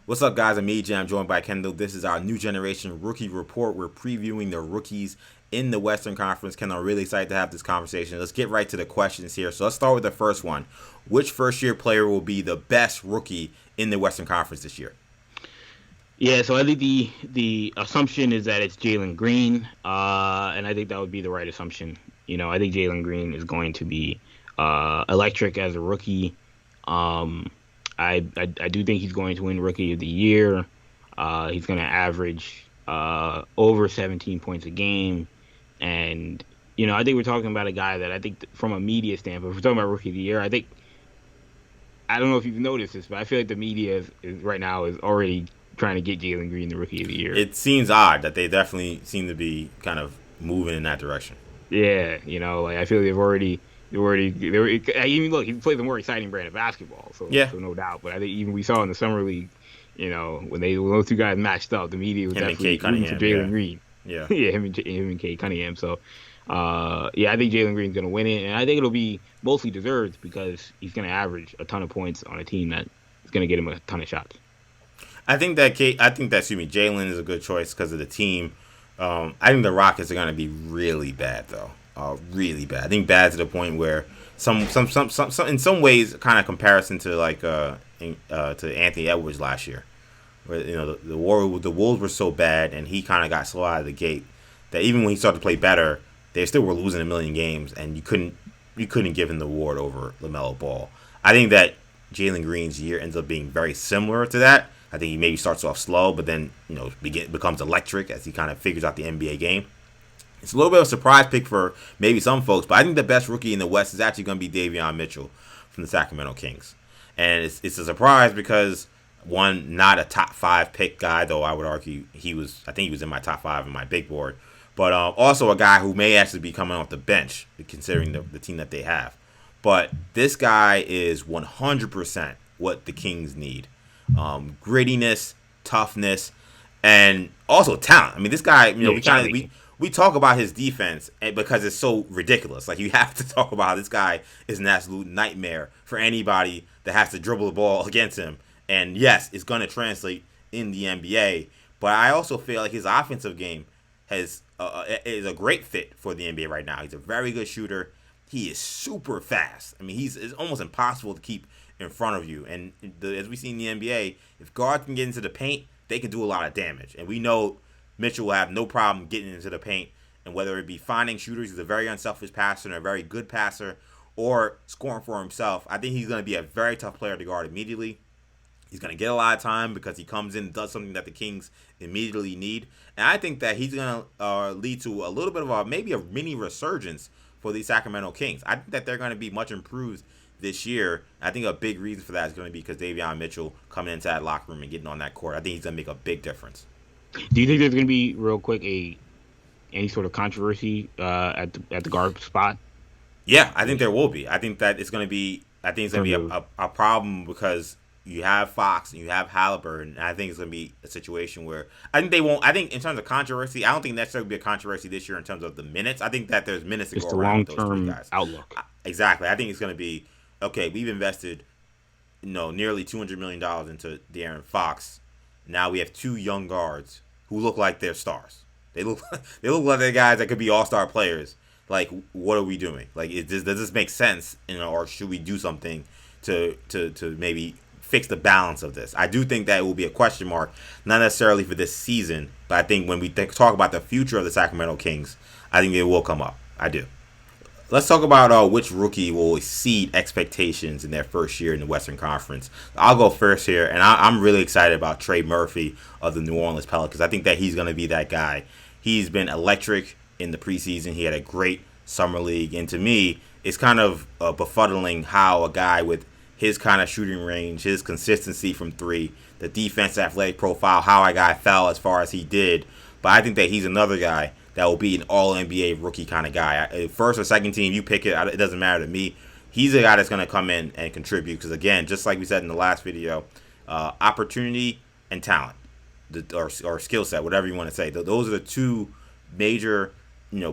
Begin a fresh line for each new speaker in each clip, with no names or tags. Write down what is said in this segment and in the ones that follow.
What's up, guys? I'm EJ. I'm joined by Kendall. This is our new generation rookie report. We're previewing the rookies in the Western Conference. Kendall, I'm really excited to have this conversation. Let's get right to the questions here. So let's start with the first one. Which first-year player will be the best rookie in the Western Conference this year?
Yeah, so I think the assumption is that it's Jalen Green, and I think that would be the right assumption. I think Jalen Green is going to be electric as a rookie. Um, I do think he's going to win Rookie of the Year. He's going to average over 17 points a game, and I think we're talking about a guy that I think from a media standpoint, if we're talking about Rookie of the Year, I don't know if you've noticed this, but I feel like the media is right now is already trying to get Jalen Green the Rookie of the Year.
It seems odd that they definitely seem to be kind of moving in that direction.
Yeah, like I feel they were. I mean, look, he plays a more exciting brand of basketball,
Yeah,
so no doubt. But I think even we saw in the summer league, when those two guys matched up, the media was
him and Kate
definitely rooting for
Cunningham.
Jalen
Yeah,
Green.
yeah.
Yeah, him and Kate Cunningham. So, yeah, I think Jalen Green's gonna win it, and I think it'll be mostly deserved because he's gonna average a ton of points on a team that is gonna get him a ton of shots.
Excuse me, Jalen is a good choice because of the team. I think the Rockets are going to be really bad though, really bad. I think bad to the point where some in some ways kind of comparison to to Anthony Edwards last year, where the Wolves were so bad and he kind of got slow out of the gate that even when he started to play better, they still were losing a million games and you couldn't give him the award over LaMelo Ball. I think that Jalen Green's year ends up being very similar to that. I think he maybe starts off slow, but then becomes electric as he kind of figures out the NBA game. It's a little bit of a surprise pick for maybe some folks, but I think the best rookie in the West is actually going to be Daveon Mitchell from the Sacramento Kings, and it's a surprise because one, not a top five pick guy, though I would argue he was. I think he was in my top five in my big board, but also a guy who may actually be coming off the bench considering the team that they have. But this guy is 100% what the Kings need. Grittiness, toughness, and also talent. I mean, this guy, we talk about his defense because it's so ridiculous. Like, you have to talk about how this guy is an absolute nightmare for anybody that has to dribble the ball against him. And yes, it's going to translate in the NBA. But I also feel like his offensive game is a great fit for the NBA right now. He's a very good shooter. He is super fast. I mean, it's almost impossible to keep in front of you. And as we see in the NBA, if guards can get into the paint, they can do a lot of damage. And we know Mitchell will have no problem getting into the paint. And whether it be finding shooters, he's a very unselfish passer and a very good passer, or scoring for himself, I think he's going to be a very tough player to guard immediately. He's going to get a lot of time because he comes in and does something that the Kings immediately need. And I think that he's going to lead to a little bit of maybe a mini resurgence for the Sacramento Kings. I think that they're going to be much improved this year. I think a big reason for that is going to be because Daveon Mitchell coming into that locker room and getting on that court. I think he's going to make a big difference.
Do you think there's going to be real quick any sort of controversy at the guard spot?
Yeah, I think there will be. I think that it's going to be. I think it's going to be a problem because you have Fox and you have Halliburton. And I think it's going to be a situation where I think they won't. I think in terms of controversy, I don't think necessarily be a controversy this year in terms of the minutes. I think that there's minutes to
It's
go
the
around with those three
long-term
guys.
outlook.
Exactly. I think it's going to be okay. We've invested, nearly $200 million into De'Aaron Fox. Now we have two young guards who look like they're stars. They look like they're guys that could be all-star players. Like, what are we doing? Like, does this make sense? Or should we do something to maybe fix the balance of this? I do think that it will be a question mark, not necessarily for this season, but I think when we talk about the future of the Sacramento Kings, I think it will come up. I do. Let's talk about which rookie will exceed expectations in their first year in the Western Conference. I'll go first here, and I'm really excited about Trey Murphy of the New Orleans Pelicans. I think that he's going to be that guy. He's been electric in the preseason. He had a great summer league, and to me, it's kind of befuddling how a guy with his kind of shooting range, his consistency from three, the defense athletic profile, how a guy fell as far as he did. But I think that he's another guy that will be an all-NBA rookie kind of guy. First or second team, you pick it, it doesn't matter to me. He's a guy that's going to come in and contribute because, again, just like we said in the last video, opportunity and talent, or skill set, whatever you want to say. Those are the two major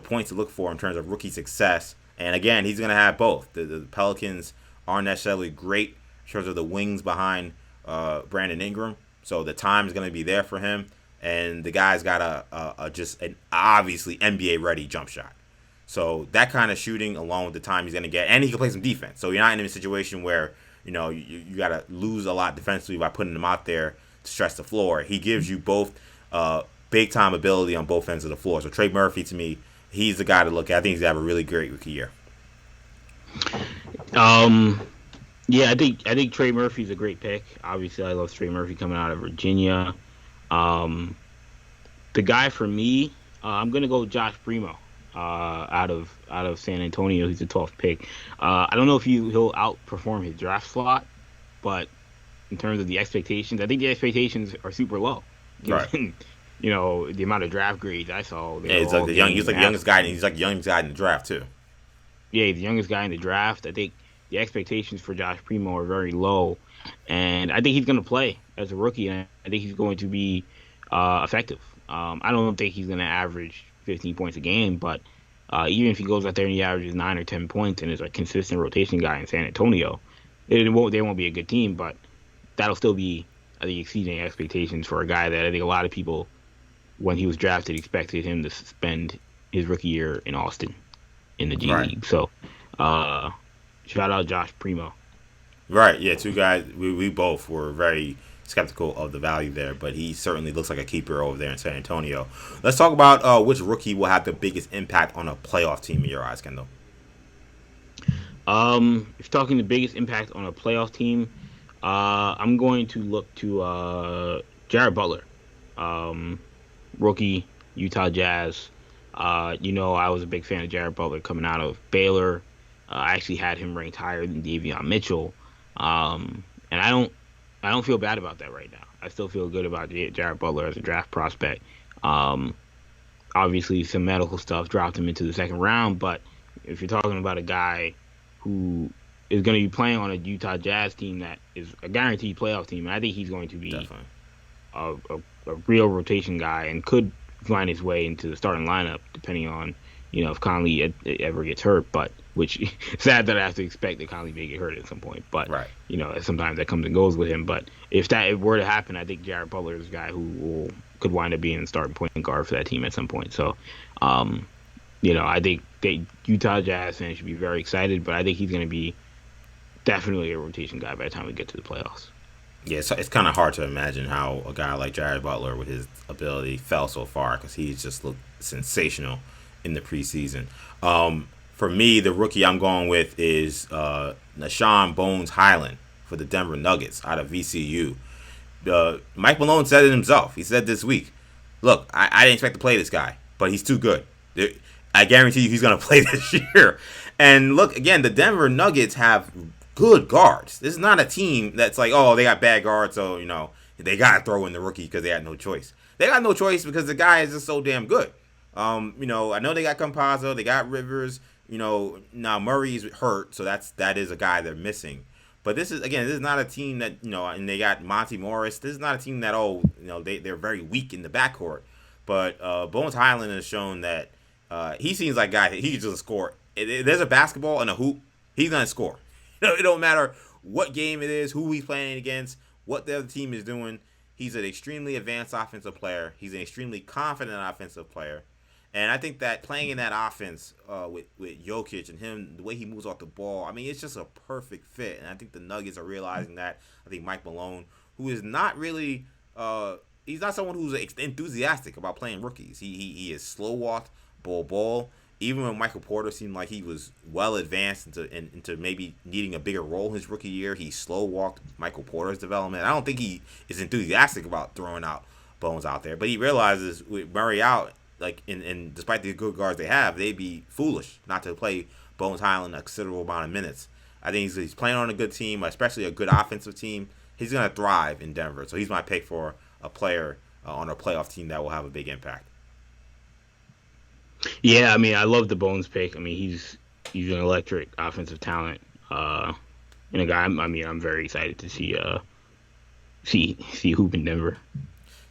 points to look for in terms of rookie success. And, again, he's going to have both. The Pelicans aren't necessarily great in terms of the wings behind Brandon Ingram. So the time is going to be there for him, and the guy's got a just an obviously NBA ready jump shot. So that kind of shooting, along with the time he's going to get, and he can play some defense. So you're not in a situation where you got to lose a lot defensively by putting him out there to stretch the floor. He gives you both big time ability on both ends of the floor. So Trey Murphy, to me, he's the guy to look at. I think he's going to have a really great rookie year.
Yeah, I think Trey Murphy's a great pick. Obviously, I love Trey Murphy coming out of Virginia. The guy for me, I'm gonna go Josh Primo, out of San Antonio. He's a 12th pick. I don't know if he'll outperform his draft slot, but in terms of the expectations, I think the expectations are super low.
Right.
The amount of draft grades I saw.
Yeah, he's like the youngest guy. He's like the youngest guy in the draft too.
Yeah, he's the youngest guy in the draft. I think the expectations for Josh Primo are very low, and I think he's going to play as a rookie, and I think he's going to be effective. I don't think he's going to average 15 points a game, but even if he goes out there and he averages 9 or 10 points and is a consistent rotation guy in San Antonio, they won't be a good team, but that'll still be, I think, exceeding expectations for a guy that I think a lot of people, when he was drafted, expected him to spend his rookie year in Austin in the G League. So, shout out Josh Primo.
Right, yeah, two guys. We both were very skeptical of the value there, but he certainly looks like a keeper over there in San Antonio. Let's talk about which rookie will have the biggest impact on a playoff team in your eyes, Kendall.
If you're talking the biggest impact on a playoff team, I'm going to look to Jared Butler, rookie, Utah Jazz. I was a big fan of Jared Butler coming out of Baylor. I actually had him ranked higher than Daveon Mitchell, and I don't feel bad about that right now. I still feel good about Jared Butler as a draft prospect. Obviously, some medical stuff dropped him into the second round, but if you're talking about a guy who is going to be playing on a Utah Jazz team that is a guaranteed playoff team, I think he's going to be a real rotation guy and could find his way into the starting lineup, depending on if Conley ever gets hurt. But which sad that I have to expect that Conley may get hurt at some point. But
right.
Sometimes that comes and goes with him. But if that were to happen, I think Jared Butler is a guy who could wind up being the starting point guard for that team at some point. So, I think Utah Jazz fans should be very excited. But I think he's going to be definitely a rotation guy by the time we get to the playoffs.
Yeah, it's kind of hard to imagine how a guy like Jared Butler, with his ability, fell so far, because he's just looked sensational in the preseason. For me, the rookie I'm going with is Nashawn Bones Highland for the Denver Nuggets out of VCU. Mike Malone said it himself. He said this week, look, I didn't expect to play this guy, but he's too good. I guarantee you he's going to play this year. And look, again, the Denver Nuggets have good guards. This is not a team that's like, oh, they got bad guards, so, they got to throw in the rookie because they had no choice. They got no choice because the guy is just so damn good. I know they got Campazzo, they got Rivers. Now Murray's hurt, so that is a guy they're missing. But this is not a team that, and they got Monty Morris. This is not a team that, they're very weak in the backcourt. But Bones Highland has shown that he seems like a guy that he can just score. If there's a basketball and a hoop, he's going to score. It don't matter what game it is, who he's playing against, what the other team is doing. He's an extremely advanced offensive player. He's an extremely confident offensive player. And I think that playing in that offense with Jokic and him, the way he moves off the ball, it's just a perfect fit. And I think the Nuggets are realizing that. I think Mike Malone, who is not really he's not someone who's enthusiastic about playing rookies. He is slow-walked, ball. Even when Michael Porter seemed like he was well advanced into maybe needing a bigger role in his rookie year, he slow-walked Michael Porter's development. I don't think he is enthusiastic about throwing out Bones out there. But he realizes with Murray out, and despite the good guards they have, they'd be foolish not to play Bones Highland a considerable amount of minutes. I think he's playing on a good team, especially a good offensive team. He's going to thrive in Denver. So he's my pick for a player on a playoff team that will have a big impact.
Yeah, I love the Bones pick. He's an electric offensive talent, and a guy. I'm very excited to see hoop in Denver.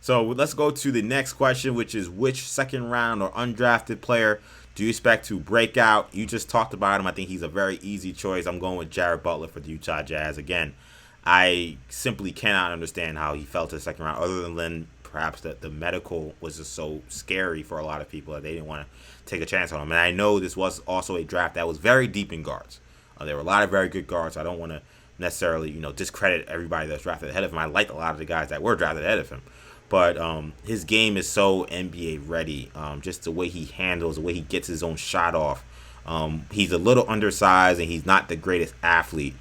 So let's go to the next question, which is which second round or undrafted player do you expect to break out? You just talked about him. I think he's a very easy choice. I'm going with Jared Butler for the Utah Jazz. Again, I simply cannot understand how he fell to the second round, other than perhaps that the medical was just so scary for a lot of people that they didn't want to take a chance on him. And I know this was also a draft that was very deep in guards. There were a lot of very good guards. So I don't want to necessarily, discredit everybody that's drafted ahead of him. I liked a lot of the guys that were drafted ahead of him. But his game is so NBA ready. Just the way he handles, the way he gets his own shot off. He's a little undersized and he's not the greatest athlete.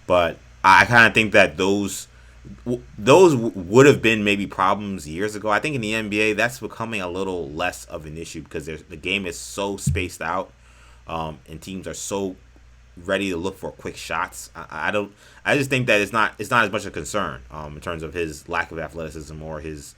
But I kind of think that those would have been maybe problems years ago. I think in the NBA that's becoming a little less of an issue because the game is so spaced out, and teams are so ready to look for quick shots. I just think that it's not as much a concern in terms of his lack of athleticism or his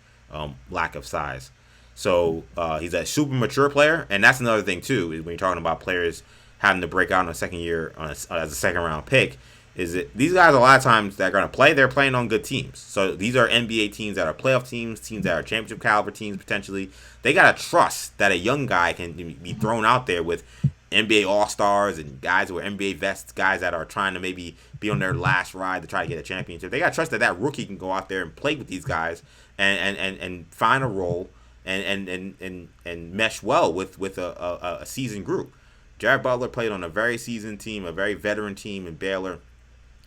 lack of size. So he's a super mature player, and that's another thing too. Is when you're talking about players having to break out in a second year as a second round pick, is that these guys a lot of times that are going to play, they're playing on good teams. So these are NBA teams that are playoff teams that are championship caliber teams potentially. They got to trust that a young guy can be thrown out there with NBA All-Stars and guys who are NBA vets, guys that are trying to maybe be on their last ride to try to get a championship. They got to trust that rookie can go out there and play with these guys and find a role and mesh well with a seasoned group. Jared Butler played on a very seasoned team, a very veteran team in Baylor.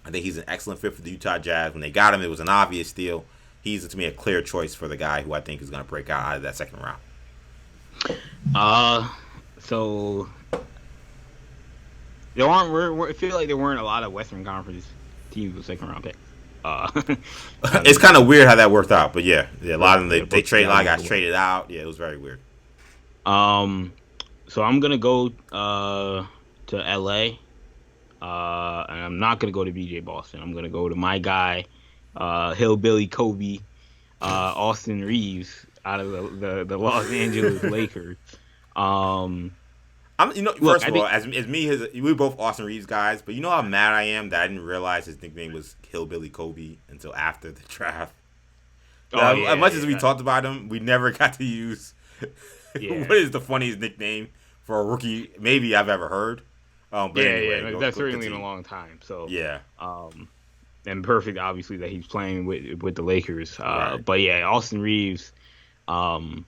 I think he's an excellent fit for the Utah Jazz. When they got him, it was an obvious deal. He's, to me, a clear choice for the guy who I think is going to break out of that second round.
So there aren't. I feel like there weren't a lot of Western Conference teams with second round picks.
It's kind of weird how that worked out, but yeah, a lot of them they traded. A lot of guys traded out. Yeah, it was very weird.
So I'm gonna go to LA. And I'm not going to go to BJ Boston. I'm going to go to my guy, Hillbilly Kobe, Austin Reeves out of the Los Angeles Lakers.
First of all, as me, we're both Austin Reeves guys, but you know how mad I am that I didn't realize his nickname was Hillbilly Kobe until after the draft. As much as we talked about him, we never got to use what is the funniest nickname for a rookie maybe I've ever heard.
That's certainly in a long time. So
yeah,
and perfect, obviously, that he's playing with the Lakers.
Right.
But yeah, Austin Reeves, in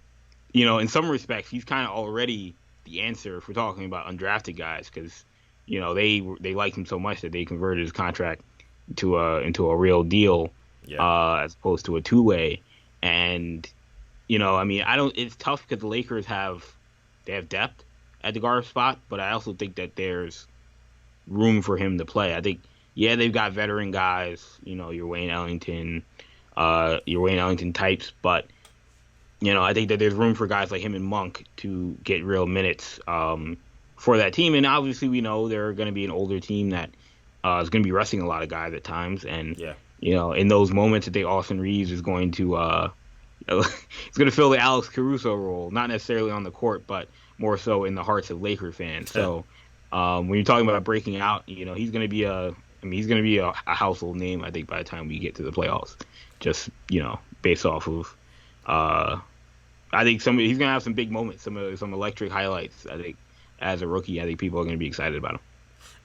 some respects, he's kind of already the answer if we're talking about undrafted guys, because they liked him so much that they converted his contract into a real deal, as opposed to a two-way. And it's tough because the Lakers have depth at the guard spot, but I also think that there's room for him to play. I think, they've got veteran guys, your Wayne Ellington types, but I think that there's room for guys like him and Monk to get real minutes for that team. And obviously, we know they're going to be an older team that is going to be resting a lot of guys at times. And in those moments, I think Austin Reeves is going to he's going to fill the Alex Caruso role, not necessarily on the court, but more so in the hearts of Laker fans. So when you're talking about breaking out, he's going to be a household name, I think, by the time we get to the playoffs. Just based off of, I think he's going to have some big moments, some electric highlights. I think as a rookie, I think people are going to be excited about him.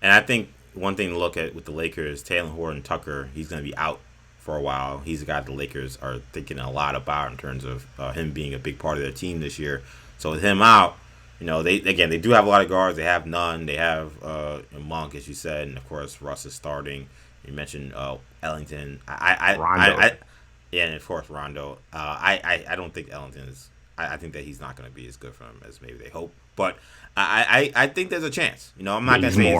And I think one thing to look at with the Lakers, Taylor Horton-Tucker, he's going to be out for a while. He's a guy the Lakers are thinking a lot about in terms of him being a big part of their team this year. So with him out, they do have a lot of guards. They have none. They have Monk, as you said, and of course Russ is starting. You mentioned Ellington.
Rondo.
And of course Rondo. I don't think Ellington is. I think that he's not going to be as good for him as maybe they hope. But I think there's a chance. I'm not going to say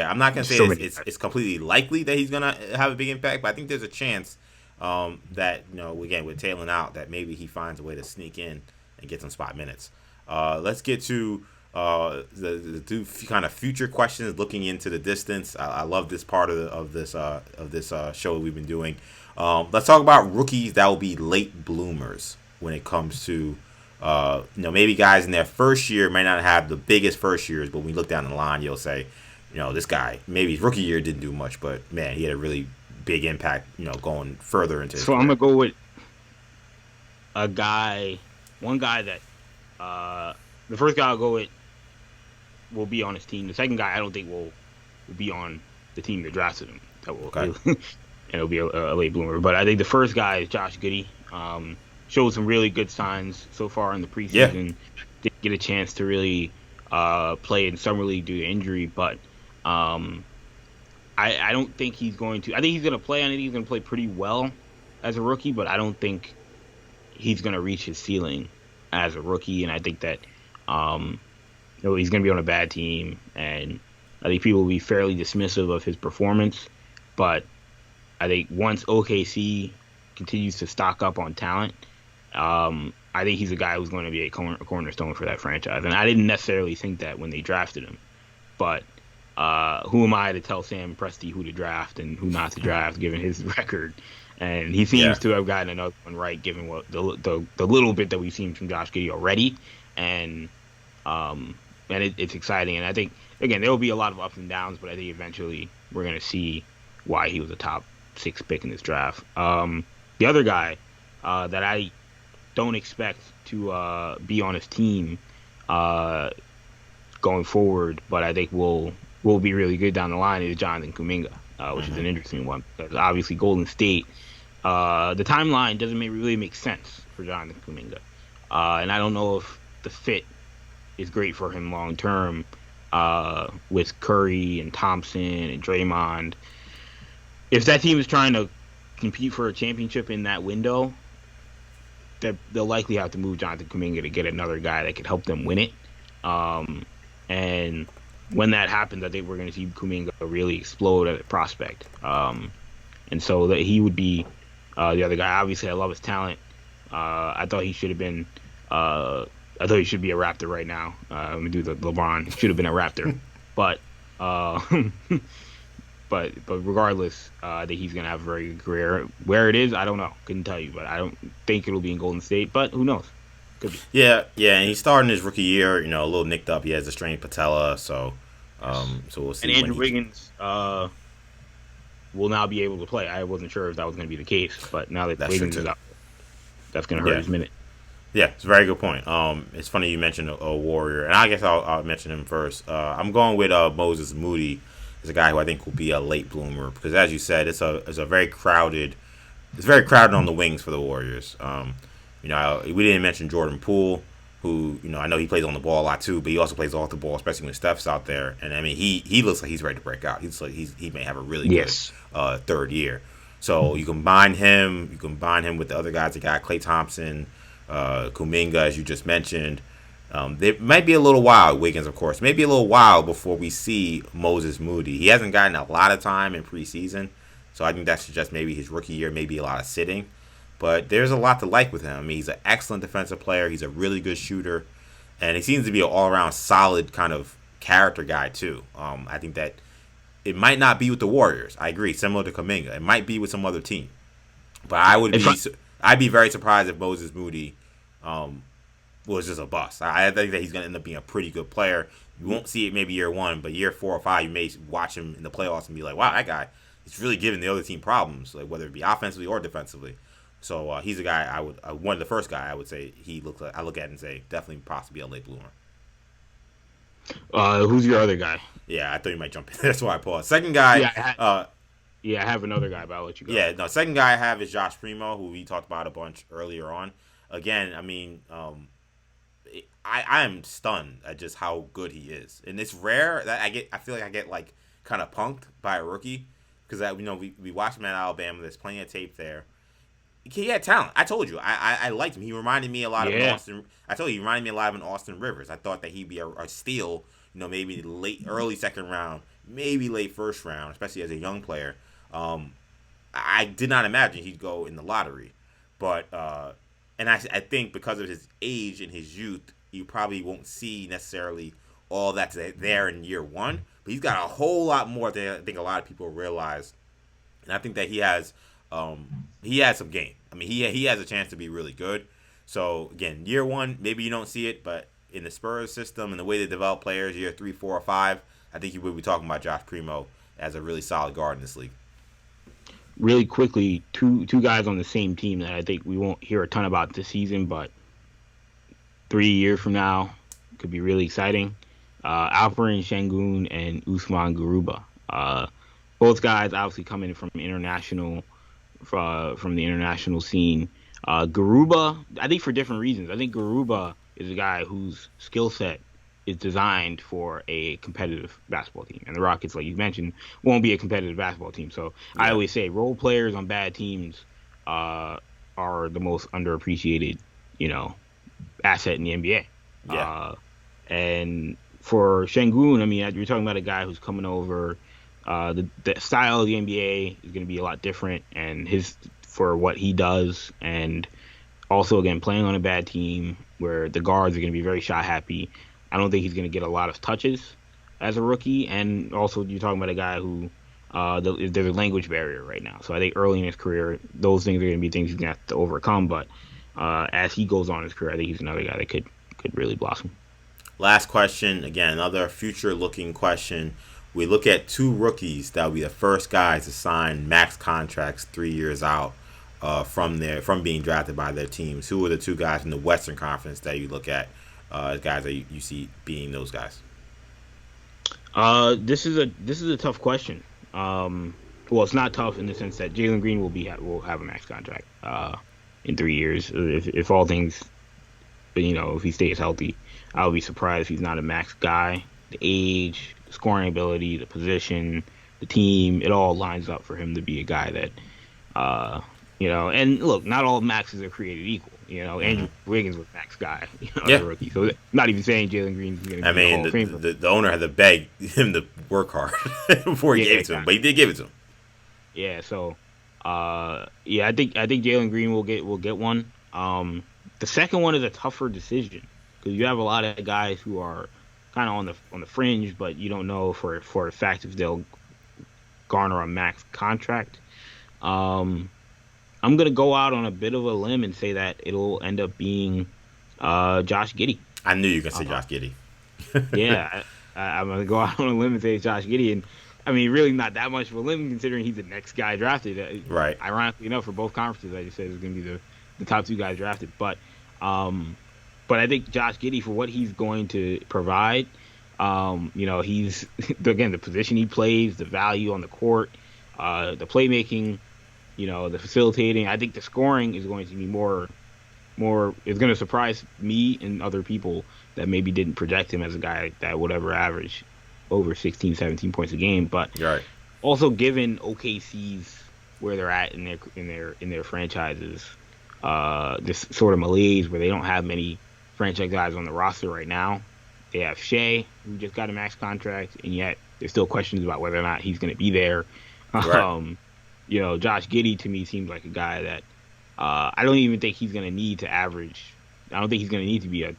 I'm not going to say it's completely likely that he's going to have a big impact, but I think there's a chance that again with Taylor out, that maybe he finds a way to sneak in and get some spot minutes. Let's get to the two kind of future questions, looking into the distance. I love this part of this show we've been doing. Let's talk about rookies that will be late bloomers when it comes to maybe guys in their first year may not have the biggest first years, but when we look down the line, you'll say, this guy maybe his rookie year didn't do much, but man, he had a really big impact, going further into his career.
I'm gonna go with one guy that the first guy I'll go with will be on his team. The second guy I don't think will be on the team that drafted him. that will
Okay.
and it'll be a late bloomer. But I think the first guy is Josh Goody. Showed some really good signs so far in the
Yeah.
preseason. Didn't get a chance to really play in summer league due to injury, but um, I don't think he's going to. I think he's going to play. I think he's going to play pretty well as a rookie, but I don't think he's going to reach his ceiling as a rookie. And I think that um, he's going to be on a bad team, and I think people will be fairly dismissive of his performance. But I think once OKC continues to stock up on talent, I think he's a guy who's going to be a cornerstone for that franchise. And I didn't necessarily think that when they drafted him, but who am I to tell Sam Presti who to draft and who not to draft, given his record? And he seems
Yeah.
to have gotten another one right, given what the little bit that we've seen from Josh Giddey already. And it's exciting. And I think again there will be a lot of ups and downs, but I think eventually we're going to see why he was a top 6 pick in this draft. The other guy that I don't expect to be on his team going forward, but I think will be really good down the line is Jonathan Kuminga, which is an interesting one because obviously Golden State, the timeline doesn't really make sense for Jonathan Kuminga, and I don't know if the fit is great for him long term with Curry and Thompson and Draymond. If that team is trying to compete for a championship in that window, they'll likely have to move Jonathan Kuminga to get another guy that could help them win it. And when that happens, I think we're going to see Kuminga really explode as a prospect. And so that he would be the other guy. Obviously, I love his talent. I thought he should have been. I thought he should be a Raptor right now. Let me do the LeBron. He should have been a Raptor, but but regardless, I think he's gonna have a very good career. Where it is, I don't know. Couldn't tell you, but I don't think it'll be in Golden State. But who knows? Could be.
Yeah, and he's starting his rookie year, a little nicked up. He has a strained patella, so we'll see.
And Andrew Wiggins will now be able to play. I wasn't sure if that was going to be the case, but now that Wiggins is out, that's going to hurt his minute.
Yeah, it's a very good point. It's funny you mentioned a Warrior, and I guess I'll mention him first. I'm going with Moses Moody. Is a guy who I think will be a late bloomer because, as you said, it's a very crowded. It's very crowded on the wings for the Warriors. We didn't mention Jordan Poole, who I know he plays on the ball a lot too, but he also plays off the ball, especially when Steph's out there. And I mean, he looks like he's ready to break out. He may have a really good third year. So you combine him with the other guys, the guy Klay Thompson, Kuminga, as you just mentioned. It might be a little while, Wiggins, of course. Maybe a little while before we see Moses Moody. He hasn't gotten a lot of time in preseason, so I think that suggests maybe his rookie year, maybe a lot of sitting. But there's a lot to like with him. I mean, he's an excellent defensive player. He's a really good shooter, and he seems to be an all-around solid kind of character guy too. I think that it might not be with the Warriors. I agree, similar to Kuminga. It might be with some other team, but I'd be very surprised if Moses Moody was just a bust. I think that he's going to end up being a pretty good player. You won't see it maybe year 1, but year 4 or 5, you may watch him in the playoffs and be like, wow, that guy is really giving the other team problems, like whether it be offensively or defensively. So he's a guy one of the first guy I would say I look at and say definitely possibly a late bloomer.
Who's your other guy?
Yeah, I thought you might jump in. That's why I paused. Second guy.
I have another guy, but I'll let you go.
Yeah, no. Second guy I have is Josh Primo, who we talked about a bunch earlier on. Again, I mean, I am stunned at just how good he is, and it's rare that I feel like I get like kind of punked by a rookie because we watched him at Alabama. There's plenty of tape there. He had talent. I told you. I liked him. He reminded me a lot of an Austin. I told you he reminded me a lot of an Austin Rivers. I thought that he'd be a steal. Maybe early second round, maybe late first round, especially as a young player. I did not imagine he'd go in the lottery, but and I think because of his age and his youth, you probably won't see necessarily all that's there in year 1. But he's got a whole lot more than I think a lot of people realize, and I think that he has some game. I mean, he has a chance to be really good. So again, year 1, maybe you don't see it, but in the Spurs system and the way they develop players, year 3, 4, or 5, I think you would be talking about Josh Primo as a really solid guard in this league.
Really quickly, two guys on the same team that I think we won't hear a ton about this season, but 3 years from now could be really exciting. Alperen Sengun and Usman Garuba. both guys obviously coming from the international scene. Garuba, I think for different reasons. I think Garuba is a guy whose skill set is designed for a competitive basketball team, and the Rockets, like you mentioned, won't be a competitive basketball team. So I
Yeah.
always say role players on bad teams are the most underappreciated, you know, asset in the NBA.
Yeah.
And for Şengün, I mean, you're talking about a guy who's coming over. The style of the NBA is going to be a lot different, and his for what he does, and also again playing on a bad team where the guards are going to be very shot happy. I don't think he's going to get a lot of touches as a rookie, and also you're talking about a guy who there's a language barrier right now. So I think early in his career, those things are going to be things he's going to have to overcome. But as he goes on in his career, I think he's another guy that could really blossom.
Last question. Again, another future-looking question. We look at two rookies that will be the first guys to sign max contracts 3 years out from being drafted by their teams. Who are the two guys in the Western Conference that you look at as guys that you see being those guys?
This is a tough question. Well, it's not tough in the sense that Jalen Green will have a max contract in 3 years if all things, if he stays healthy. I would be surprised if he's not a max guy. The age, the scoring ability, the position, the team, it all lines up for him to be a guy that, and look, not all maxes are created equal. Andrew Wiggins was max guy, as a rookie. So not even saying Jalen Green's going to be a Hall of Famer.
The owner had to beg him to work hard before he gave it to him, but he did give it to him.
Yeah, so I think Jalen Green will get one. The second one is a tougher decision because you have a lot of guys who are kind of on the fringe, but you don't know for a fact if they'll garner a max contract. I'm gonna go out on a bit of a limb and say that it'll end up being Josh Giddey.
I knew you were gonna say Josh Giddey.
Yeah, I'm gonna go out on a limb and say Josh Giddey, and I mean, really not that much of a limb considering he's the next guy drafted.
Right.
Ironically enough, for both conferences, I just said it's gonna be the top two guys drafted, but I think Josh Giddey, for what he's going to provide, he's again the position he plays, the value on the court, the playmaking, the facilitating. I think the scoring is going to be more. It's going to surprise me and other people that maybe didn't project him as a guy that would ever average over 16, 17 points a game. But also given OKC's where they're at in their franchises, this sort of malaise where they don't have many franchise guys on the roster right now. They have Shea, who just got a max contract, and yet there's still questions about whether or not he's going to be there. Right. Josh Giddey to me seems like a guy that I don't even think he's going to need to average. I don't think he's going to need to be a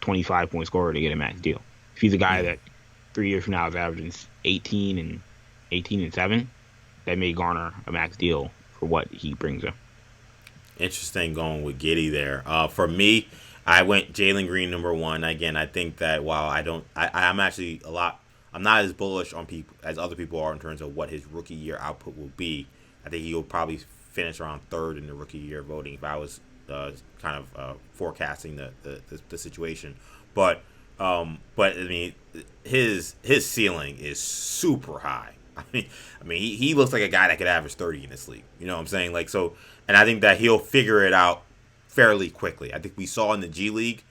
25-point scorer to get a max deal. If he's a guy that 3 years from now is averaging 18 and 7, that may garner a max deal for what he brings up.
Interesting going with Giddey there. For me, I went Jalen Green number one. Again, I think that while I'm actually I'm not as bullish on people as other people are in terms of what his rookie year output will be. I think he'll probably finish around third in the rookie year voting if I was kind of forecasting the situation. But I mean, his ceiling is super high. I mean, he looks like a guy that could average 30 in this league. You know what I'm saying? Like so, and I think that he'll figure it out fairly quickly. I think we saw in the G League,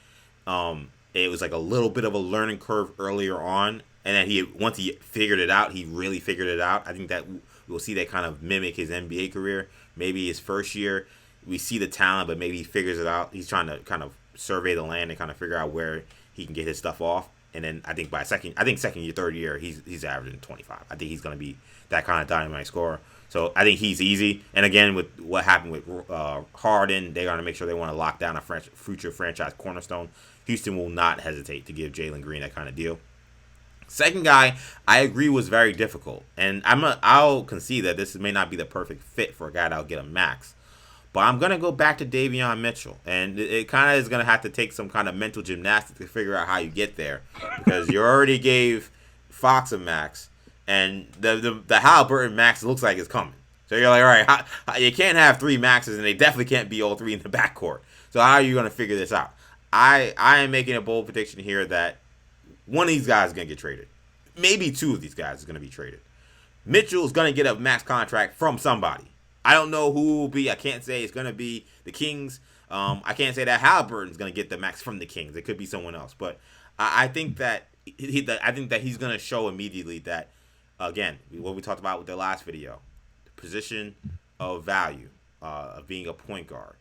it was like a little bit of a learning curve earlier on, and then once he figured it out, he really figured it out. I think that we'll see that kind of mimic his NBA career. Maybe his first year, we see the talent, but maybe he figures it out. He's trying to kind of survey the land and kind of figure out where he can get his stuff off. And then I think second year, third year, he's averaging 25. I think he's going to be that kind of dynamite scorer. So I think he's easy. And again, with what happened with Harden, they're going to make sure they want to lock down a future franchise cornerstone. Houston will not hesitate to give Jalen Green that kind of deal. Second guy, I agree, was very difficult. And I'll concede that this may not be the perfect fit for a guy that'll get a max. But I'm going to go back to Daveon Mitchell. And it kind of is going to have to take some kind of mental gymnastics to figure out how you get there. Because you already gave Fox a max. And the Halliburton max looks like it's coming. So you're like, all right, you can't have three maxes, and they definitely can't be all three in the backcourt. So how are you going to figure this out? I am making a bold prediction here that one of these guys is going to get traded. Maybe two of these guys is going to be traded. Mitchell is going to get a max contract from somebody. I don't know who will be. I can't say it's going to be the Kings. I can't say that Halliburton's going to get the max from the Kings. It could be someone else. But I think that he's going to show immediately that, again, what we talked about with the last video, the position of value of being a point guard.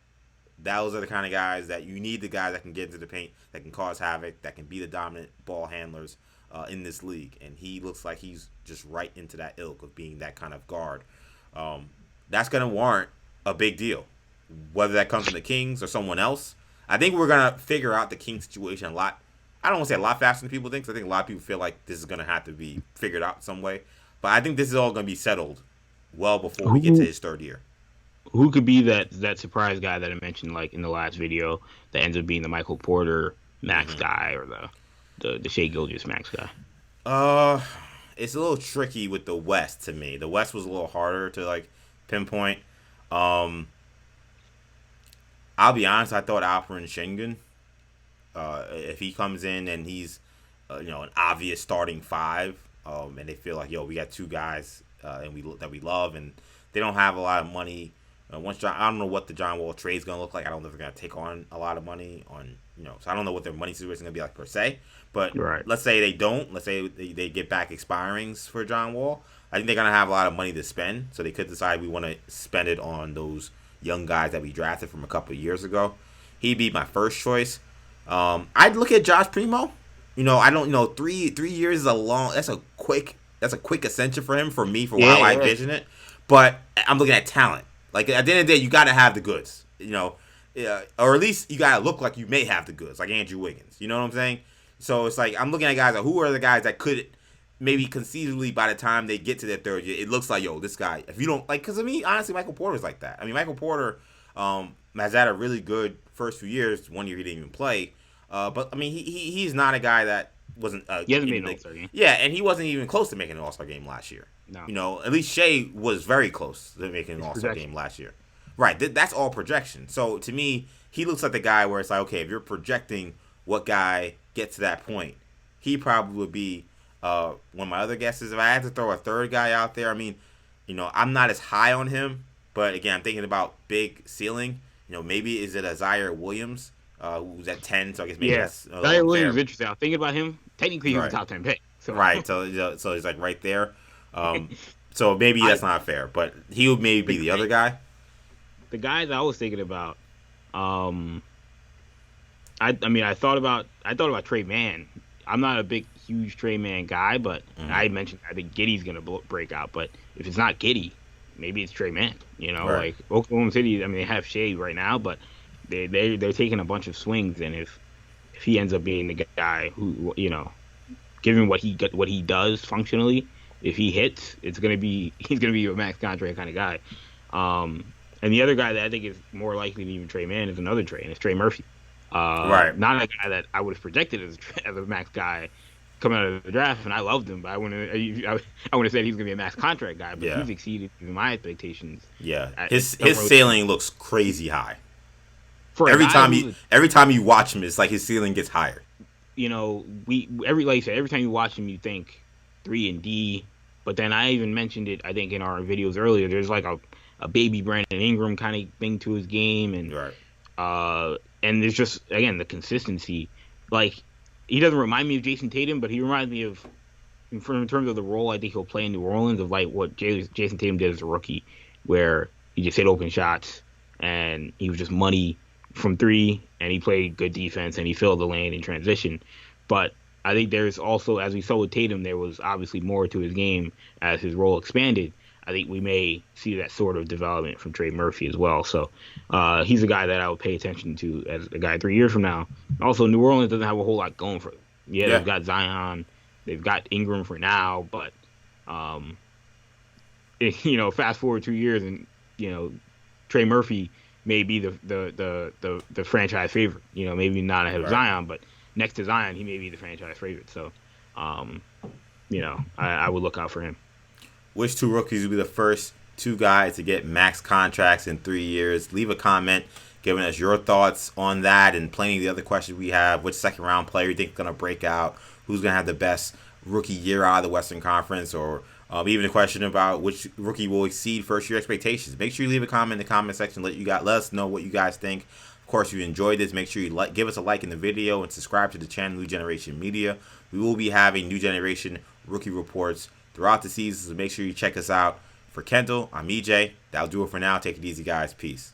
Those are the kind of guys that you need, the guys that can get into the paint, that can cause havoc, that can be the dominant ball handlers in this league. And he looks like he's just right into that ilk of being that kind of guard. That's going to warrant a big deal. Whether that comes from the Kings or someone else, I think we're going to figure out the Kings situation a lot. I don't want to say a lot faster than people think, because I think a lot of people feel like this is going to have to be figured out some way. But I think this is all going to be settled well before we get to his third year.
Who could be that surprise guy that I mentioned, like in the last video, that ends up being the Michael Porter max guy, or the Shai Gilgeous max guy?
It's a little tricky with the West to me. The West was a little harder to like pinpoint. I'll be honest. I thought Alperen Sengun, if he comes in and he's an obvious starting five, and they feel like we got two guys and we love, and they don't have a lot of money. I don't know what the John Wall trade is going to look like. I don't know if they're going to take on a lot of money so I don't know what their money situation is going to be like per se. But Let's say they don't. Let's say they get back expirings for John Wall. I think they're going to have a lot of money to spend, so they could decide we want to spend it on those young guys that we drafted from a couple of years ago. He'd be my first choice. I'd look at Josh Primo. I don't 3 years is that's a quick ascension for him, for how I envision it. But I'm looking at talent. Like, at the end of the day, you got to have the goods, or at least you got to look like you may have the goods, like Andrew Wiggins. You know what I'm saying? So it's like I'm looking at guys like, who are the guys that could maybe conceivably by the time they get to their third year, it looks like, this guy, if you don't like, because honestly, Michael Porter's like that. Michael Porter has had a really good first few years. 1 year he didn't even play, but he's not a guy that wasn't.
He hasn't made an All-Star game.
Yeah, and he wasn't even close to making an All-Star game last year. No. At least Shai was very close to making an All-Star game last year. Right, that's all projection. So to me, he looks like the guy where it's like, okay, if you're projecting what guy gets to that point, he probably would be one of my other guesses. If I had to throw a third guy out there, I'm not as high on him, but again, I'm thinking about big ceiling. Maybe is it a Zaire Williams who's at 10? So I guess maybe that's
Zaire Williams is interesting. I'm thinking about him. Technically, he's a top 10 pick. So.
Right, so he's like right there. So maybe that's not fair, but he would maybe be the other guy.
The guys I was thinking about, I thought about Trey Mann. I'm not a huge Trey Mann guy, but I mentioned I think Giddy's gonna break out. But if it's not Giddy, maybe it's Trey Mann. Like Oklahoma City. They have Shai right now, but they're taking a bunch of swings, and if he ends up being the guy who given what he does functionally, if he hits, he's gonna be a max contract kind of guy. And the other guy that I think is more likely than even Trey Mann is another Trey, and it's Trey Murphy. Not a guy that I would have projected as a max guy coming out of the draft, and I loved him, but I wouldn't have said he's gonna be a max contract guy. But he's exceeded even my expectations.
Yeah, his ceiling looks crazy high. Every time you watch him, it's like his ceiling gets higher. Every time you watch him, you think 3 and D. But then I even mentioned it, I think, in our videos earlier. There's like a baby Brandon Ingram kind of thing to his game, and and there's just, again, the consistency. Like, he doesn't remind me of Jason Tatum, but he reminds me of, in terms of the role I think he'll play in New Orleans, of like what Jason Tatum did as a rookie, where he just hit open shots and he was just money from 3, and he played good defense and he filled the lane in transition. But I think there's also, as we saw with Tatum, there was obviously more to his game as his role expanded. I think we may see that sort of development from Trey Murphy as well. So he's a guy that I would pay attention to as a guy 3 years from now. Also, New Orleans doesn't have a whole lot going for them. They've got Zion, they've got Ingram for now, but fast forward 2 years and Trey Murphy may be the franchise favorite. Maybe not ahead of Zion, but next to Zion, he may be the franchise favorite. So, I would look out for him. Which 2 rookies will be the first 2 guys to get max contracts in 3 years? Leave a comment giving us your thoughts on that and plenty of the other questions we have. Which second-round player you think is going to break out? Who's going to have the best rookie year out of the Western Conference? Or Even a question about which rookie will exceed first year expectations. Make sure you leave a comment in the comment section. Let us know what you guys think. Of course, if you enjoyed this, make sure you give us a like in the video and subscribe to the channel New Generation Media. We will be having New Generation rookie reports throughout the season, so make sure you check us out. For Kendall, I'm EJ. That'll do it for now. Take it easy, guys. Peace.